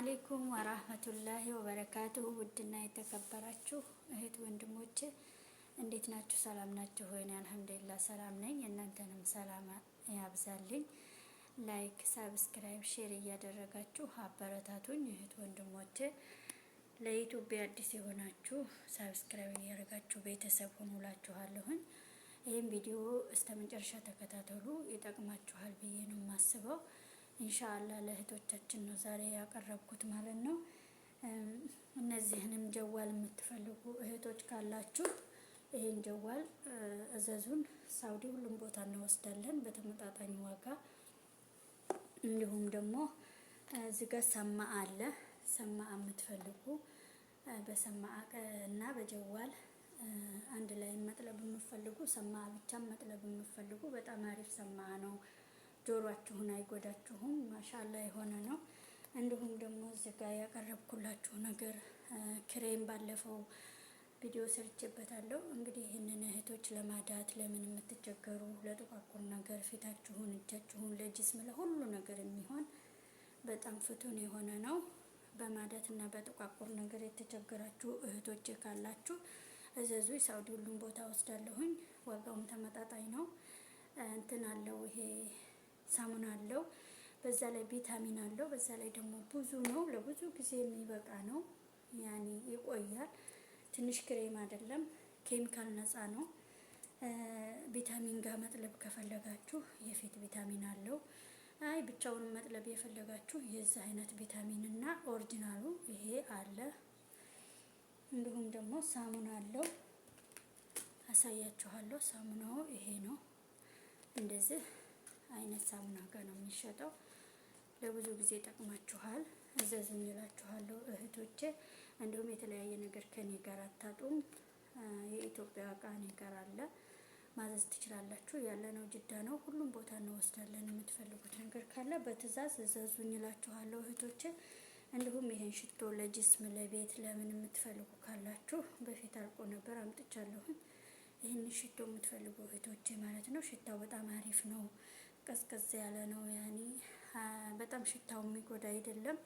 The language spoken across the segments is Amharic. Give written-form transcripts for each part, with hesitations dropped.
አለይኩም ወራህመቱላሂ ወበረካቱሁ። ውድና የተከበራችሁ እህት ወንድሞቼ እንዴት ናችሁ? ሰላም ናችሁ ሆይ? አልሐምዱሊላህ ሰላም ነኝ። እናንተንም ሰላም ያብዛልኝ። ላይክ፣ ሰብስክራይብ፣ ሼር እያደረጋችሁ አበረታቱኝ እህት ወንድሞቼ። ለኢትዮጵያ አዲስ የሆናችሁ ሰብስክራይብ እያደረጋችሁ ቤተሰብ ሆኑላችኋለሁኝ። ይህም ቪዲዮ እስከ መጨረሻ ተከታተሉ፣ ይጠቅማችኋል ብዬ ነው የማስበው። ኢንሻአላህ ለእህቶቻችን ነው ዛሬ ያቀረብኩት ማለት ነው። እነዚህንም ጀዋል የምትፈልጉ እህቶች ካላችሁ ይሄን ጀዋል እዘዙን። ሳውዲ ሁሉም ቦታ እንወስዳለን በተመጣጣኝ ዋጋ። እንዲሁም ደግሞ እዚህ ጋር ሰማአ አለ። ሰማአ የምትፈልጉ በሰማአ እና በጀዋል አንድ ላይ መጥለብ የምትፈልጉ ሰማአ ብቻ መጥለብ የምትፈልጉ በጣም አሪፍ ሰማአ ነው። ጆሮአችሁን አይጎዳችሁም። ማሻአላ የሆነ ነው። እንዲሁም ደግሞ እዚህ ጋር ያቀረብኩላችሁ ነገር ክሬም ባለፈው ቪዲዮ ሰርቼበታለሁ። እንግዲህ ይህንን እህቶች ለማዳት ለምን የምትቸገሩ ለጥቋቁር ነገር ፊታችሁን፣ እጃችሁን፣ ለጅስም ለሁሉ ነገር የሚሆን በጣም ፍቱን የሆነ ነው። በማዳት እና በጥቋቁር ነገር የተቸገራችሁ እህቶች ካላችሁ እዘዙ። ሳውዲ ሁሉም ቦታ ወስዳለሁኝ። ዋጋውም ተመጣጣኝ ነው። እንትን አለው ይሄ ሳሙና አለው። በዛ ላይ ቪታሚን አለው። በዛ ላይ ደግሞ ብዙ ነው። ለብዙ ጊዜ የሚበቃ ነው። ያኔ ይቆያል። ትንሽ ክሬም አይደለም፣ ኬሚካል ነፃ ነው። ቪታሚን ጋር መጥለብ ከፈለጋችሁ የፊት ቪታሚን አለው። አይ ብቻውን መጥለብ የፈለጋችሁ የዚህ አይነት ቪታሚን እና ኦሪጂናሉ ይሄ አለ። እንዲሁም ደግሞ ሳሙና አለው። አሳያችኋለሁ። ሳሙናው ይሄ ነው። እንደዚህ አይነት ሳሙና ጋር ነው የሚሸጠው። ለብዙ ጊዜ ጠቅማችኋል። እዘዙኝ እላችኋለሁ እህቶቼ። እንዲሁም የተለያየ ነገር ከኔ ጋር አታጡም። የኢትዮጵያ እቃ እኔ ጋር አለ፣ ማዘዝ ትችላላችሁ። ያለነው ጅዳ ነው። ሁሉም ቦታ እንወስዳለን። የምትፈልጉት ነገር ካለ በትዕዛዝ እዘዙኝ እላችኋለሁ እህቶቼ። እንዲሁም ይሄን ሽቶ ለጅስም ለቤት ለምን የምትፈልጉ ካላችሁ በፊት አልቆ ነበር አምጥቻለሁኝ። ይህን ሽቶ የምትፈልጉ እህቶቼ ማለት ነው። ሽታው በጣም አሪፍ ነው። ቀዝቀዝ ያለ ነው። ያኔ በጣም ሽታው የሚጎዳ አይደለም።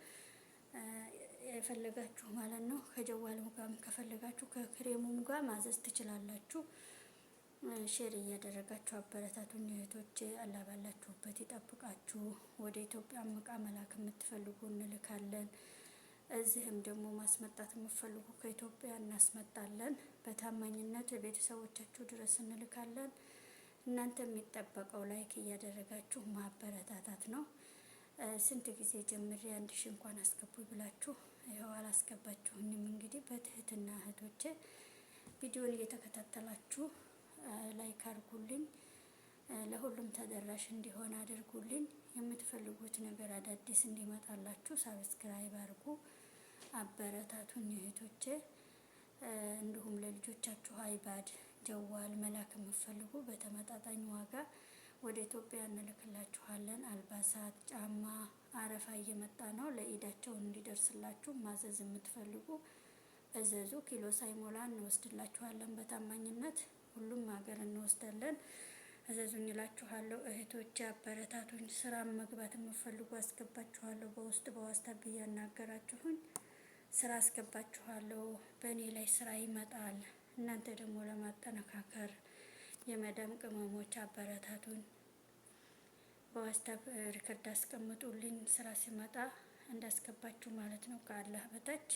የፈለጋችሁ ማለት ነው። ከጀዋሉ ጋር ከፈለጋችሁ ከክሬሙም ጋር ማዘዝ ትችላላችሁ። ሼር እያደረጋችሁ አበረታቱኝ እህቶቼ። አላህ ባላችሁበት ይጠብቃችሁ። ወደ ኢትዮጵያ እቃ መላክ የምትፈልጉ እንልካለን። እዚህም ደግሞ ማስመጣት የምትፈልጉ ከኢትዮጵያ እናስመጣለን። በታማኝነት ቤተሰቦቻችሁ ድረስ እንልካለን። እናንተ የሚጠበቀው ላይክ እያደረጋችሁ ማበረታታት ነው። ስንት ጊዜ ጀምሬ 1000 እንኳን አስገቡ ብላችሁ ይኸው አላስገባችሁኝም። እንግዲህ በትህትና እህቶቼ ቪዲዮን እየተከታተላችሁ ላይክ አድርጉልኝ። ለሁሉም ተደራሽ እንዲሆን አድርጉልኝ። የምትፈልጉት ነገር አዳዲስ እንዲመጣላችሁ ሰብስክራይብ አድርጉ። አበረታቱኝ እህቶቼ። እንዲሁም ለልጆቻችሁ አይባድ ጀዋል መላክ የምትፈልጉ በተመጣጣኝ ዋጋ ወደ ኢትዮጵያ እንልክላችኋለን። አልባሳት፣ ጫማ አረፋ እየመጣ ነው። ለኢዳቸው እንዲደርስላችሁ ማዘዝ የምትፈልጉ እዘዙ። ኪሎ ሳይሞላ እንወስድላችኋለን። በታማኝነት ሁሉም ሀገር እንወስዳለን። እዘዙኝ እላችኋለሁ እህቶቼ። አበረታቱኝ። ስራ መግባት የምትፈልጉ አስገባችኋለሁ። በውስጥ በዋስታብ እያናገራችሁኝ ስራ አስገባችኋለሁ። በእኔ ላይ ስራ ይመጣል። እናንተ ደግሞ ለማጠነካከር የመዳም ቅመሞች አበረታቱን። በዋስታብ ሪከርድ አስቀምጡልኝ። ስራ ሲመጣ እንዳስገባችሁ ማለት ነው ከአላህ በታች